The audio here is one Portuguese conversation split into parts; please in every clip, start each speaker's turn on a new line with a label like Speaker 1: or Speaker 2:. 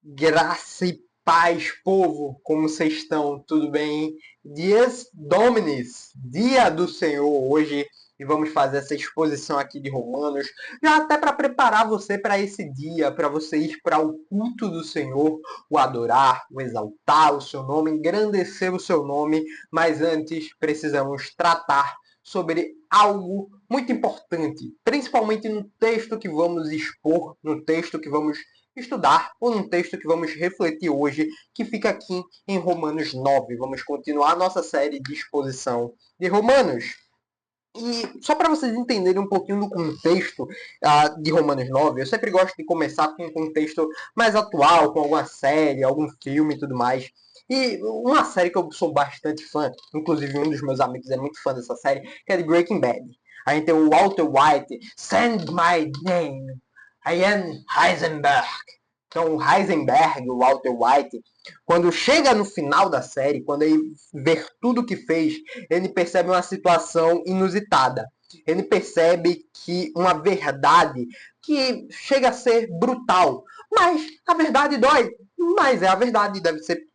Speaker 1: Graça e paz, povo, como vocês estão? Tudo bem? Dias Dominis, dia do Senhor hoje, e vamos fazer essa exposição aqui de Romanos, já até para preparar você para esse dia, para você ir para o culto do Senhor, o adorar, o exaltar o seu nome, engrandecer o seu nome, mas antes precisamos tratar sobre algo muito importante, principalmente no texto que vamos expor, no texto que vamos estudar, ou num texto que vamos refletir hoje, que fica aqui em Romanos 9. Vamos continuar a nossa série de exposição de Romanos. E só para vocês entenderem um pouquinho do contexto de Romanos 9, eu sempre gosto de começar com um contexto mais atual, com alguma série, algum filme e tudo mais. E uma série que eu sou bastante fã, inclusive um dos meus amigos é muito fã dessa série, que é de Breaking Bad. A gente tem o Walter White, Send My Name, I am Heisenberg. Então, o Heisenberg, o Walter White, quando chega no final da série, quando ele vê tudo que fez, ele percebe uma situação inusitada. Ele percebe que uma verdade que chega a ser brutal. Mas a verdade dói. Mas é a verdade, deve ser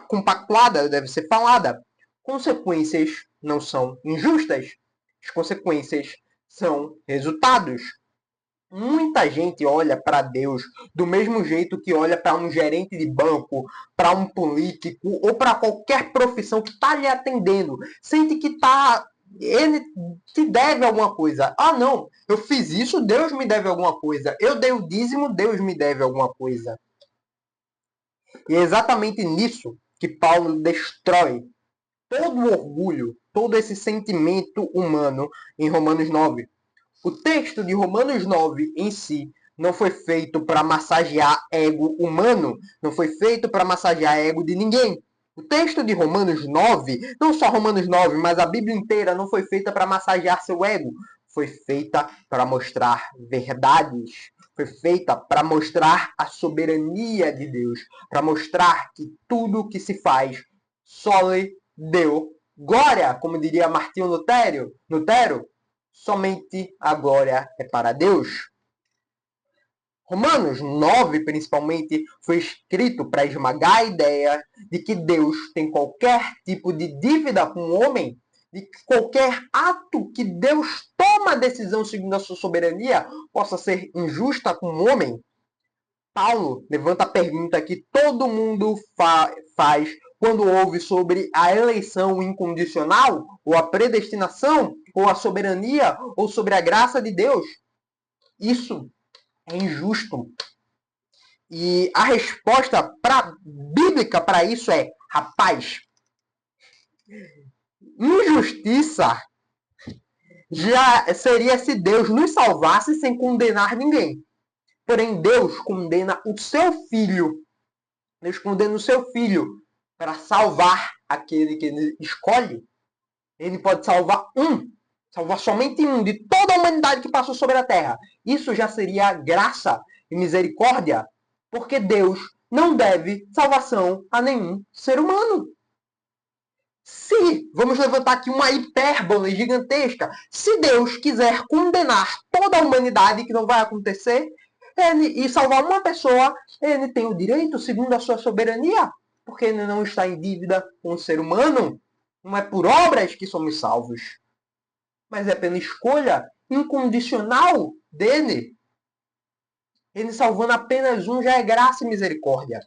Speaker 1: compactuada, deve ser falada. Consequências não são injustas. As consequências são resultados. Muita gente olha para Deus do mesmo jeito que olha para um gerente de banco, para um político ou para qualquer profissão que está lhe atendendo. Sente que ele te deve alguma coisa. Ah, não, eu fiz isso, Deus me deve alguma coisa. Eu dei o dízimo, Deus me deve alguma coisa. E é exatamente nisso que Paulo destrói todo o orgulho, todo esse sentimento humano em Romanos 9. O texto de Romanos 9 em si não foi feito para massagear ego humano, não foi feito para massagear ego de ninguém. O texto de Romanos 9, não só Romanos 9, mas a Bíblia inteira não foi feita para massagear seu ego, foi feita para mostrar verdades, foi feita para mostrar a soberania de Deus, para mostrar que tudo que se faz só lhe deu glória, como diria Martinho Lutero, somente a glória é para Deus. Romanos 9, principalmente, foi escrito para esmagar a ideia de que Deus tem qualquer tipo de dívida com o homem, de que qualquer ato que Deus toma a decisão segundo a sua soberania possa ser injusta com o homem. Paulo levanta a pergunta que todo mundo faz quando ouve sobre a eleição incondicional, ou a predestinação, ou a soberania, ou sobre a graça de Deus. Isso é injusto. E a resposta bíblica para isso é: rapaz, injustiça já seria se Deus nos salvasse sem condenar ninguém. Porém, Deus condena o seu filho. Deus condena o seu filho para salvar aquele que ele escolhe. Ele pode salvar somente um de toda a humanidade que passou sobre a terra. Isso já seria graça e misericórdia, porque Deus não deve salvação a nenhum ser humano. Se, vamos levantar aqui uma hipérbole gigantesca, se Deus quiser condenar toda a humanidade, que não vai acontecer, e salvar uma pessoa, ele tem o direito, segundo a sua soberania, porque ele não está em dívida com o ser humano. Não é por obras que somos salvos, mas é pela escolha incondicional dele. Ele salvando apenas um já é graça e misericórdia.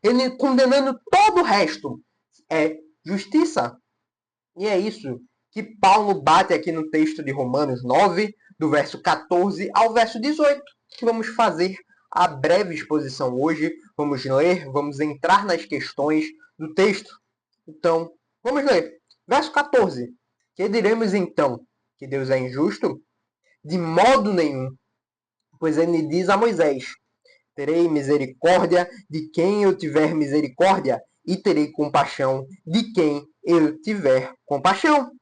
Speaker 1: Ele condenando todo o resto é justiça. E é isso que Paulo bate aqui no texto de Romanos 9, do verso 14 ao verso 18, que vamos fazer a breve exposição hoje. Vamos ler, vamos entrar nas questões do texto. Então, vamos ler. Verso 14. Que diremos então? Que Deus é injusto? De modo nenhum. Pois ele diz a Moisés: terei misericórdia de quem eu tiver misericórdia, e terei compaixão de quem eu tiver compaixão.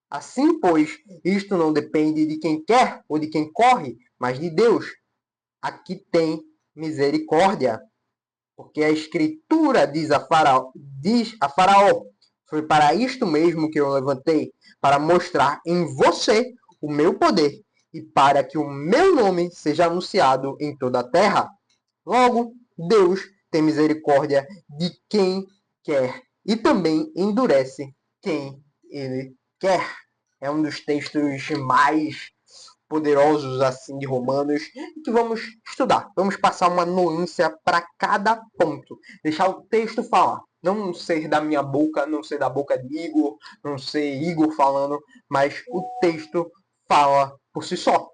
Speaker 1: Assim, pois, isto não depende de quem quer ou de quem corre, mas de Deus. Aqui tem misericórdia. Porque a Escritura diz a Faraó: foi para isto mesmo que eu levantei, para mostrar em você o meu poder e para que o meu nome seja anunciado em toda a terra. Logo, Deus tem misericórdia de quem quer e também endurece quem ele quer. É um dos textos mais poderosos assim de Romanos que vamos estudar. Vamos passar uma nuance para cada ponto. Deixar o texto falar. Não ser da minha boca, não ser da boca de Igor, não ser Igor falando, mas o texto fala por si só.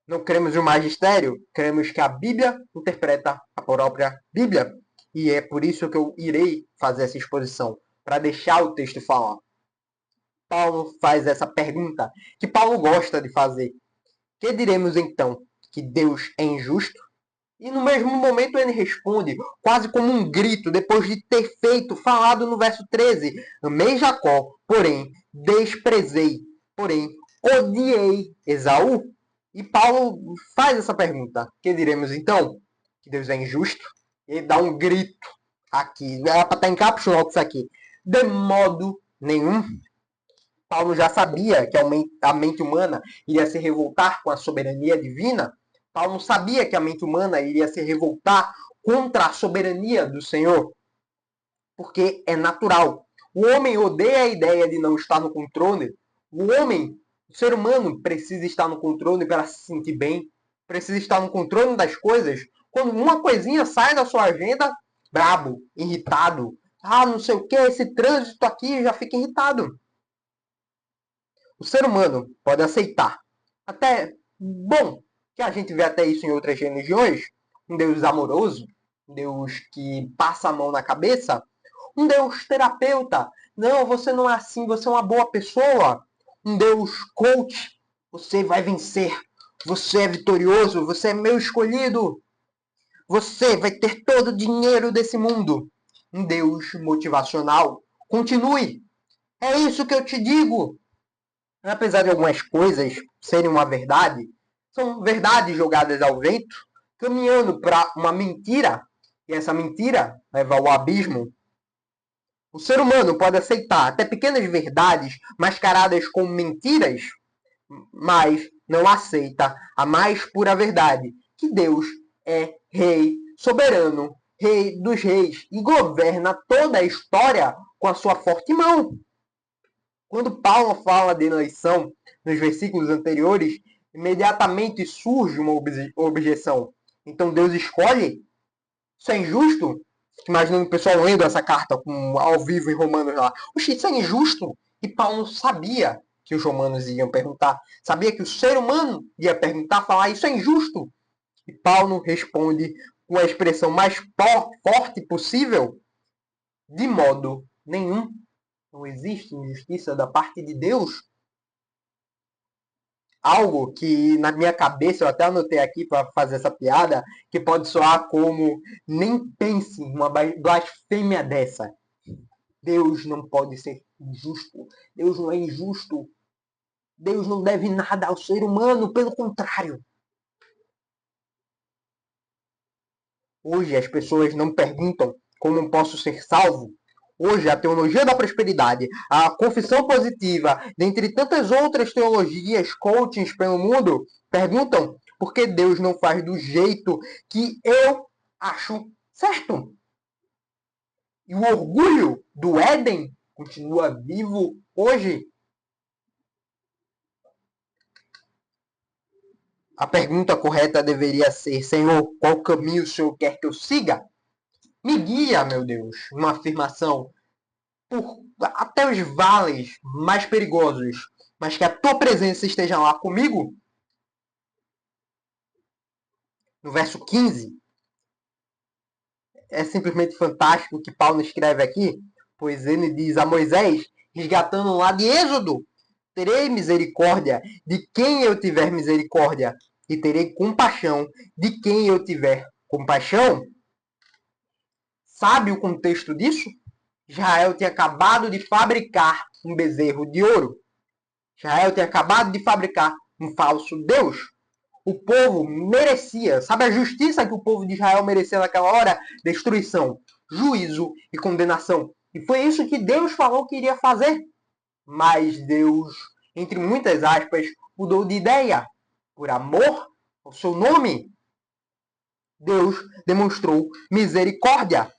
Speaker 1: Não queremos o magistério, queremos que a Bíblia interpreta a própria Bíblia. E é por isso que eu irei fazer essa exposição, para deixar o texto falar. Paulo faz essa pergunta, que Paulo gosta de fazer. Que diremos então? Que Deus é injusto? E no mesmo momento ele responde, quase como um grito, depois de ter falado no verso 13: amei Jacó, porém desprezei, porém odiei Esaú. E Paulo faz essa pergunta. Que diremos então? Que Deus é injusto? Ele dá um grito aqui. Era para estar em caps lock isso aqui. De modo nenhum. Paulo já sabia que a mente humana iria se revoltar com a soberania divina. Paulo sabia que a mente humana iria se revoltar contra a soberania do Senhor. Porque é natural. O homem odeia a ideia de não estar no controle. O homem, o ser humano, precisa estar no controle para se sentir bem. Precisa estar no controle das coisas. Quando uma coisinha sai da sua agenda, brabo, irritado. Ah, não sei o que, esse trânsito aqui, já fica irritado. O ser humano pode aceitar. Até bom, que a gente vê até isso em outras religiões. Um Deus amoroso, um Deus que passa a mão na cabeça, um Deus terapeuta. Não, você não é assim, você é uma boa pessoa. Um Deus coach, você vai vencer. Você é vitorioso, você é meu escolhido. Você vai ter todo o dinheiro desse mundo. Um Deus motivacional. Continue. É isso que eu te digo. Apesar de algumas coisas serem uma verdade, são verdades jogadas ao vento, caminhando para uma mentira, e essa mentira leva ao abismo. O ser humano pode aceitar até pequenas verdades mascaradas como mentiras, mas não aceita a mais pura verdade, que Deus é rei soberano, rei dos reis, e governa toda a história com a sua forte mão. Quando Paulo fala de eleição nos versículos anteriores, imediatamente surge uma objeção. Então Deus escolhe? Isso é injusto? Imaginando o pessoal lendo essa carta ao vivo em Romanos lá. Oxi, isso é injusto? E Paulo sabia que os romanos iam perguntar. Sabia que o ser humano ia perguntar, falar, isso é injusto? E Paulo responde com a expressão mais forte possível, de modo nenhum. Não existe injustiça da parte de Deus. Algo que na minha cabeça, eu até anotei aqui para fazer essa piada, que pode soar como nem pense uma blasfêmia dessa. Deus não pode ser injusto. Deus não é injusto. Deus não deve nada ao ser humano, pelo contrário. Hoje as pessoas não perguntam como posso ser salvo. Hoje a teologia da prosperidade, a confissão positiva, dentre tantas outras teologias, coachings pelo mundo, perguntam por que Deus não faz do jeito que eu acho certo. E o orgulho do Éden continua vivo hoje. A pergunta correta deveria ser: Senhor, qual caminho o Senhor quer que eu siga? Me guia, meu Deus, uma afirmação por até os vales mais perigosos, mas que a tua presença esteja lá comigo. No verso 15, é simplesmente fantástico o que Paulo escreve aqui, pois ele diz a Moisés, resgatando lá de Êxodo: terei misericórdia de quem eu tiver misericórdia, e terei compaixão de quem eu tiver compaixão. Sabe o contexto disso? Israel tinha acabado de fabricar um bezerro de ouro. Israel tinha acabado de fabricar um falso Deus. O povo merecia, sabe a justiça que o povo de Israel merecia naquela hora? Destruição, juízo e condenação. E foi isso que Deus falou que iria fazer. Mas Deus, entre muitas aspas, mudou de ideia. Por amor ao seu nome. Deus demonstrou misericórdia.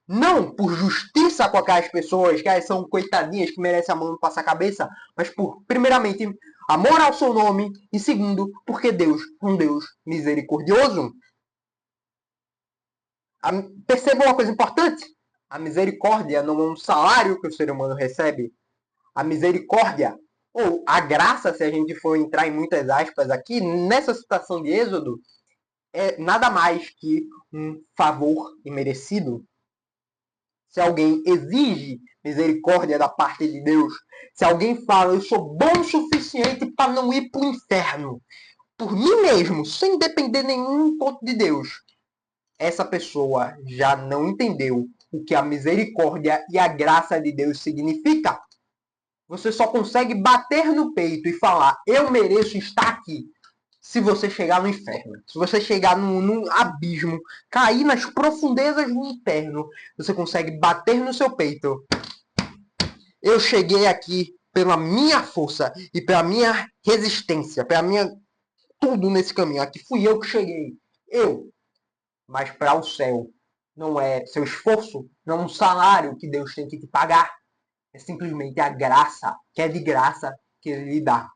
Speaker 1: Não por justiça com aquelas pessoas que elas são coitadinhas, que merecem a mão no passa-cabeça, mas por, primeiramente, amor ao seu nome e, segundo, porque Deus é um Deus misericordioso. Perceba uma coisa importante. A misericórdia não é um salário que o ser humano recebe. A misericórdia, ou a graça, se a gente for entrar em muitas aspas aqui, nessa citação de Êxodo, é nada mais que um favor imerecido. Se alguém exige misericórdia da parte de Deus, se alguém fala, eu sou bom o suficiente para não ir para o inferno, por mim mesmo, sem depender nenhum ponto de Deus, essa pessoa já não entendeu o que a misericórdia e a graça de Deus significa. Você só consegue bater no peito e falar, eu mereço estar aqui, se você chegar no inferno. Se você chegar num abismo, cair nas profundezas do inferno, você consegue bater no seu peito. Eu cheguei aqui pela minha força e pela minha resistência, pela minha tudo nesse caminho. Aqui fui eu que cheguei. Eu. Mas para o céu não é seu esforço, não é um salário que Deus tem que te pagar. É simplesmente a graça, que é de graça, que Ele lhe dá.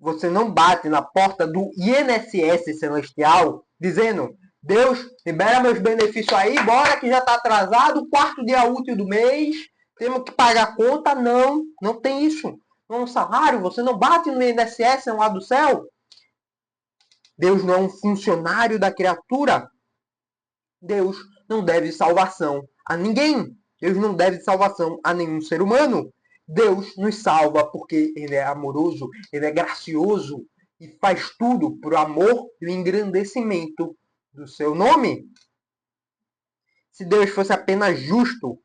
Speaker 1: Você não bate na porta do INSS celestial dizendo, Deus, libera meus benefícios aí, bora que já está atrasado, quarto dia útil do mês, temos que pagar a conta. Não, não tem isso. Não é um salário, você não bate no INSS lá do céu. Deus não é um funcionário da criatura. Deus não deve salvação a ninguém. Deus não deve salvação a nenhum ser humano. Deus nos salva porque Ele é amoroso, Ele é gracioso e faz tudo por amor e o engrandecimento do seu nome. Se Deus fosse apenas justo,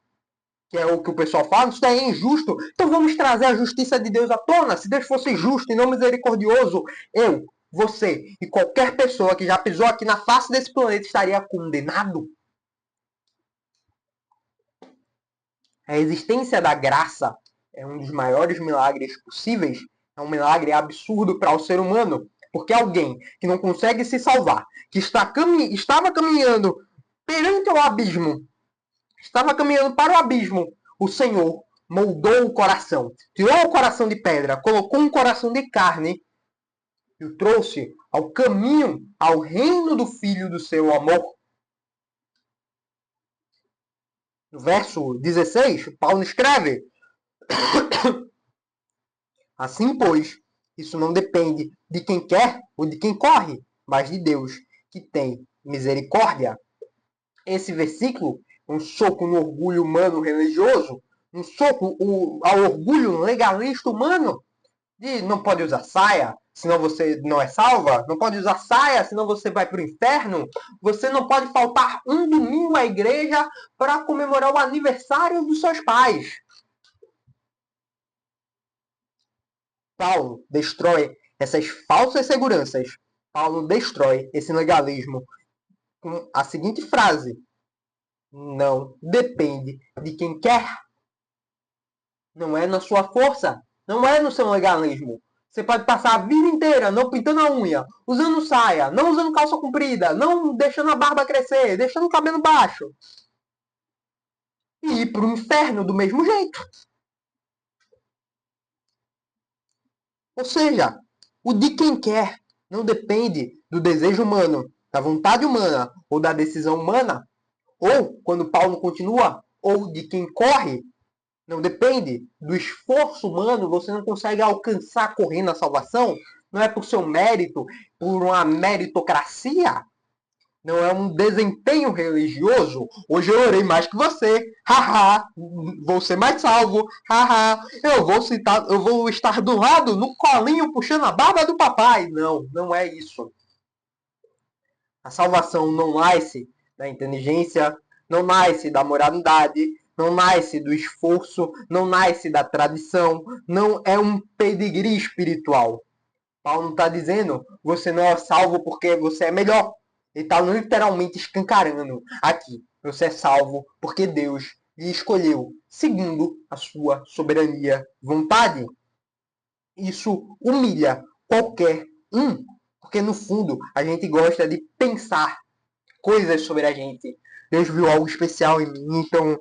Speaker 1: que é o que o pessoal fala, isso daí é injusto, então vamos trazer a justiça de Deus à tona. Se Deus fosse justo e não misericordioso, eu, você e qualquer pessoa que já pisou aqui na face desse planeta estaria condenado. A existência da graça é um dos maiores milagres possíveis. É um milagre absurdo para o ser humano. Porque alguém que não consegue se salvar, que estava caminhando perante o abismo, estava caminhando para o abismo, o Senhor moldou o coração, tirou o coração de pedra, colocou um coração de carne e o trouxe ao caminho, ao reino do Filho do seu amor. No verso 16, Paulo escreve, assim, pois, isso não depende de quem quer ou de quem corre, mas de Deus, que tem misericórdia. Esse versículo é um soco no orgulho humano religioso, um soco ao orgulho legalista humano, de não pode usar saia, senão você não é salva, não pode usar saia, senão você vai para o inferno, você não pode faltar um domingo à igreja para comemorar o aniversário dos seus pais. Paulo destrói essas falsas seguranças. Paulo destrói esse legalismo com a seguinte frase: não depende de quem quer. Não é na sua força. Não é no seu legalismo. Você pode passar a vida inteira não pintando a unha, usando saia, não usando calça comprida, não deixando a barba crescer, deixando o cabelo baixo. E ir para o inferno do mesmo jeito. Ou seja, o de quem quer não depende do desejo humano, da vontade humana ou da decisão humana. Ou, quando Paulo continua, ou de quem corre, não depende do esforço humano, você não consegue alcançar correndo a salvação. Não é por seu mérito, por uma meritocracia. Não é um desempenho religioso. Hoje eu orei mais que você. Haha, vou ser mais salvo. Haha, eu vou estar do lado, no colinho, puxando a barba do papai. Não, não é isso. A salvação não nasce da inteligência, não nasce da moralidade, não nasce do esforço, não nasce da tradição, não é um pedigree espiritual. Paulo não está dizendo você não é salvo porque você é melhor. Ele está literalmente escancarando aqui. Você é salvo porque Deus lhe escolheu segundo a sua soberania vontade. Isso humilha qualquer um. Porque no fundo a gente gosta de pensar coisas sobre a gente. Deus viu algo especial em mim, então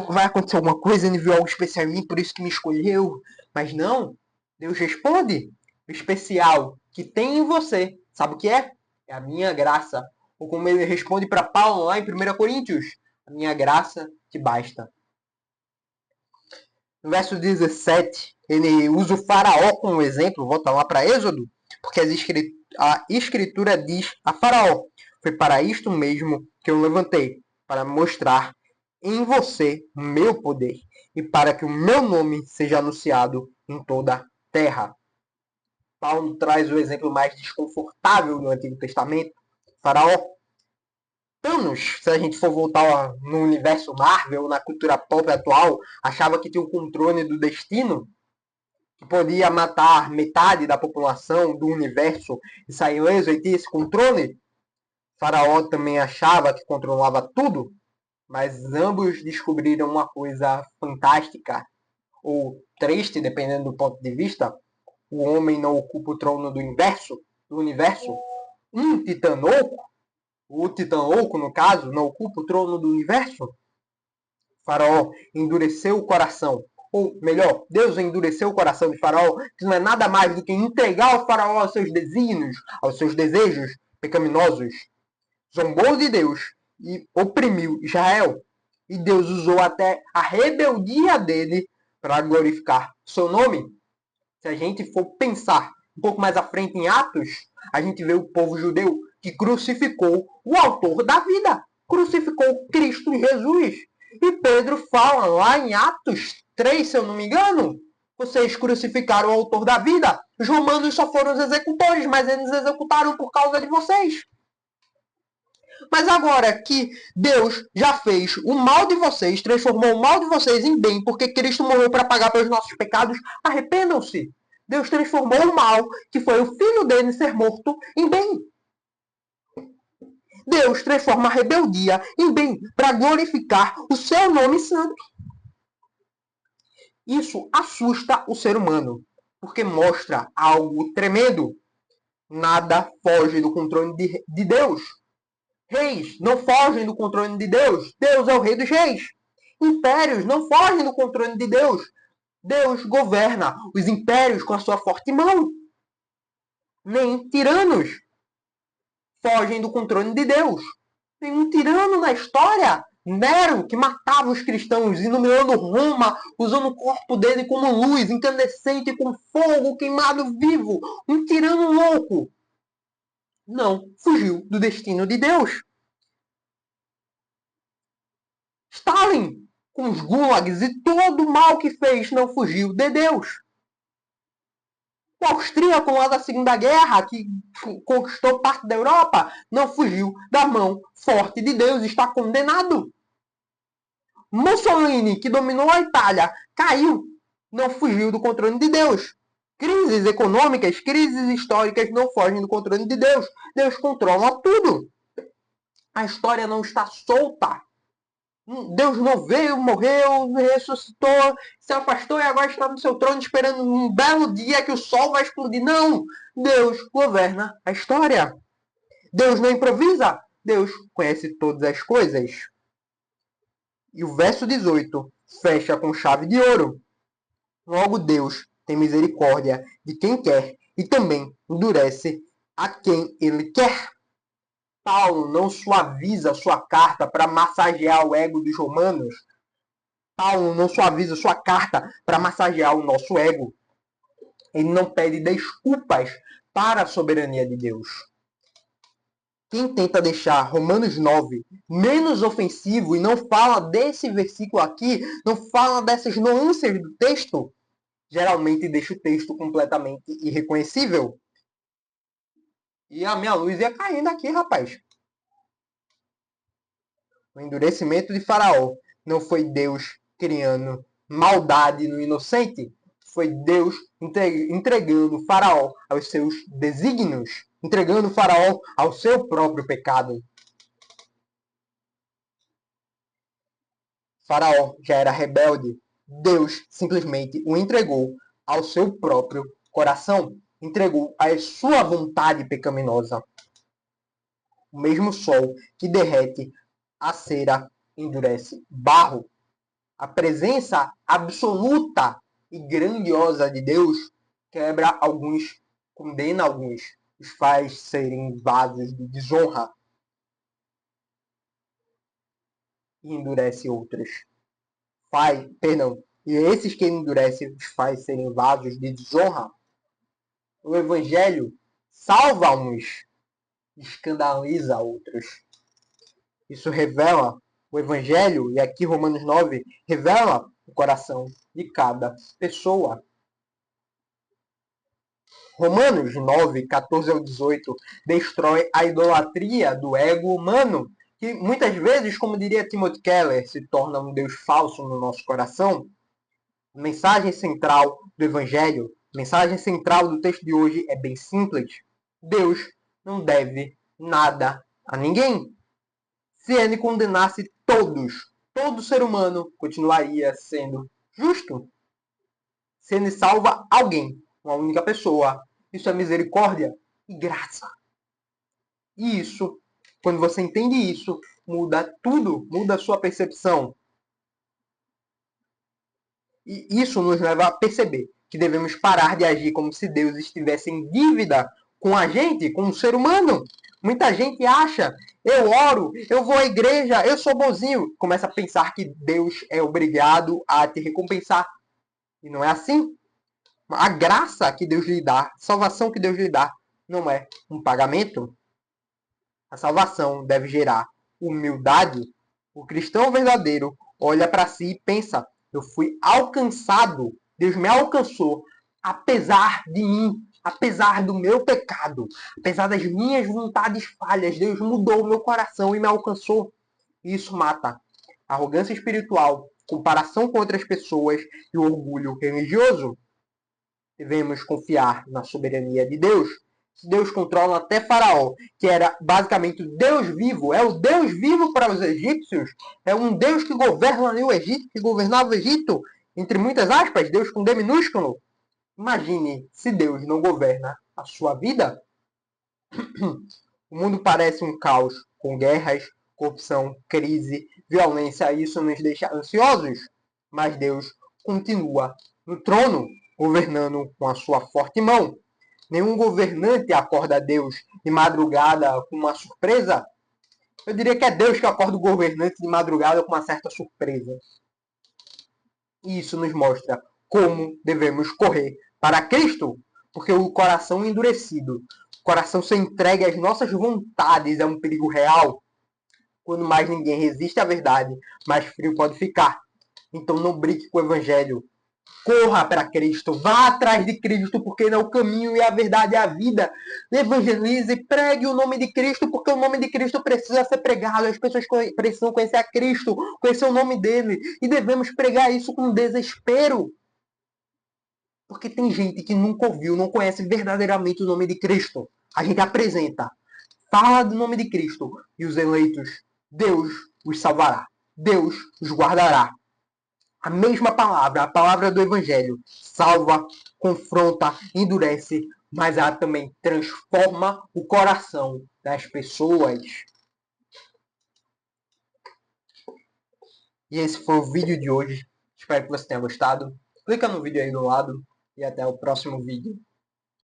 Speaker 1: vai acontecer alguma coisa, ele viu algo especial em mim, por isso que me escolheu. Mas não, Deus responde. O especial que tem em você, sabe o que é? É a minha graça. Ou como ele responde para Paulo lá em 1 Coríntios, a minha graça te basta. No verso 17, ele usa o faraó como exemplo, volta lá para Êxodo, porque a escritura diz a faraó, foi para isto mesmo que eu levantei, para mostrar em você o meu poder, e para que o meu nome seja anunciado em toda a terra. Paulo traz o exemplo mais desconfortável do Antigo Testamento, faraó. Thanos, se a gente for voltar no universo Marvel, na cultura pop atual, achava que tinha o controle do destino, que podia matar metade da população do universo e sair ileso e ter esse controle. Faraó também achava que controlava tudo, mas ambos descobriram uma coisa fantástica, ou triste, dependendo do ponto de vista. O homem não ocupa o trono do universo. Um titanoco, o titanoco, no caso, não ocupa o trono do universo. Faraó endureceu o coração. Ou melhor, Deus endureceu o coração de Faraó, que não é nada mais do que entregar ao Faraó aos seus desígnios, aos seus desejos pecaminosos. Zombou de Deus e oprimiu Israel. E Deus usou até a rebeldia dele para glorificar seu nome. Se a gente for pensar um pouco mais à frente em Atos, a gente vê o povo judeu que crucificou o autor da vida. Crucificou Cristo Jesus. E Pedro fala lá em Atos 3, se eu não me engano, vocês crucificaram o autor da vida. Os romanos só foram os executores, mas eles executaram por causa de vocês. Mas agora que Deus já fez o mal de vocês, transformou o mal de vocês em bem, porque Cristo morreu para pagar pelos nossos pecados, arrependam-se. Deus transformou o mal, que foi o filho dele ser morto, em bem. Deus transforma a rebeldia em bem para glorificar o seu nome santo. Isso assusta o ser humano, porque mostra algo tremendo. Nada foge do controle de Deus. Reis não fogem do controle de Deus. Deus é o rei dos reis. Impérios não fogem do controle de Deus. Deus governa os impérios com a sua forte mão. Nem tiranos fogem do controle de Deus. Nenhum tirano na história. Nero, que matava os cristãos, iluminando Roma, usando o corpo dele como luz, incandescente, com fogo queimado vivo. Um tirano louco. Não fugiu do destino de Deus. Stalin, com os gulags e todo o mal que fez, não fugiu de Deus. O austríaco lá da Segunda Guerra, que conquistou parte da Europa, não fugiu da mão forte de Deus, está condenado. Mussolini, que dominou a Itália, caiu, não fugiu do controle de Deus. Crises econômicas, crises históricas não fogem do controle de Deus. Deus controla tudo. A história não está solta. Deus não veio, morreu, ressuscitou, se afastou e agora está no seu trono esperando um belo dia que o sol vai explodir. Não! Deus governa a história. Deus não improvisa. Deus conhece todas as coisas. E o verso 18 fecha com chave de ouro. Logo Deus tem misericórdia de quem quer e também endurece a quem ele quer. Paulo não suaviza sua carta para massagear o ego dos romanos. Paulo não suaviza sua carta para massagear o nosso ego. Ele não pede desculpas para a soberania de Deus. Quem tenta deixar Romanos 9 menos ofensivo e não fala desse versículo aqui, não fala dessas nuances do texto, geralmente deixa o texto completamente irreconhecível. E a minha luz ia caindo aqui, rapaz. O endurecimento de Faraó não foi Deus criando maldade no inocente, foi Deus entregando Faraó aos seus desígnios, entregando Faraó ao seu próprio pecado. Faraó já era rebelde. Deus simplesmente o entregou ao seu próprio coração. entregou a sua vontade pecaminosa. O mesmo sol que derrete a cera endurece barro. A presença absoluta e grandiosa de Deus quebra alguns, condena alguns, os faz serem vasos de desonra e endurece outros. E esses que endurece os faz serem vasos de desonra. O Evangelho salva uns, escandaliza outros. Isso revela o Evangelho, e aqui Romanos 9, revela o coração de cada pessoa. Romanos 9, 14 ao 18, destrói a idolatria do ego humano, que muitas vezes, como diria Timothy Keller, se torna um Deus falso no nosso coração. A mensagem central do Evangelho, a mensagem central do texto de hoje é bem simples. Deus não deve nada a ninguém. Se ele condenasse todos, todo ser humano continuaria sendo justo. Se ele salva alguém, uma única pessoa, isso é misericórdia e graça. E isso, quando você entende isso, muda tudo, muda a sua percepção. E isso nos leva a perceber que devemos parar de agir como se Deus estivesse em dívida com a gente, com o ser humano. Muita gente acha, eu oro, eu vou à igreja, eu sou bonzinho. Começa a pensar que Deus é obrigado a te recompensar. E não é assim. A graça que Deus lhe dá, a salvação que Deus lhe dá, não é um pagamento. A salvação deve gerar humildade. O cristão verdadeiro olha para si e pensa, eu fui alcançado, Deus me alcançou, apesar de mim, apesar do meu pecado, apesar das minhas vontades falhas, Deus mudou o meu coração e me alcançou. Isso mata a arrogância espiritual, comparação com outras pessoas e o orgulho religioso. Devemos confiar na soberania de Deus. Deus controla até Faraó, que era basicamente o Deus vivo, é o Deus vivo para os egípcios, é um Deus que governa ali o Egito, que governava o Egito, entre muitas aspas, Deus com D minúsculo. Imagine se Deus não governa a sua vida. O mundo parece um caos, com guerras, corrupção, crise, violência, isso nos deixa ansiosos. Mas Deus continua no trono, governando com a sua forte mão. Nenhum governante acorda a Deus de madrugada com uma surpresa. Eu diria que é Deus que acorda o governante de madrugada com uma certa surpresa. E isso nos mostra como devemos correr para Cristo, porque o coração endurecido, o coração sem entregue às nossas vontades é um perigo real. Quando mais ninguém resiste à verdade, mais frio pode ficar. Então não brinque com o Evangelho. Corra para Cristo, vá atrás de Cristo, porque ele é o caminho e a verdade e a vida. Evangelize, pregue o nome de Cristo, porque o nome de Cristo precisa ser pregado. As pessoas precisam conhecer a Cristo, conhecer o nome dele. E devemos pregar isso com desespero. Porque tem gente que nunca ouviu, não conhece verdadeiramente o nome de Cristo. A gente apresenta, fala do nome de Cristo, e os eleitos, Deus os salvará. Deus os guardará. A mesma palavra, a palavra do Evangelho, salva, confronta, endurece, mas ela também transforma o coração das pessoas. E esse foi o vídeo de hoje. Espero que você tenha gostado. Clica no vídeo aí do lado e até o próximo vídeo.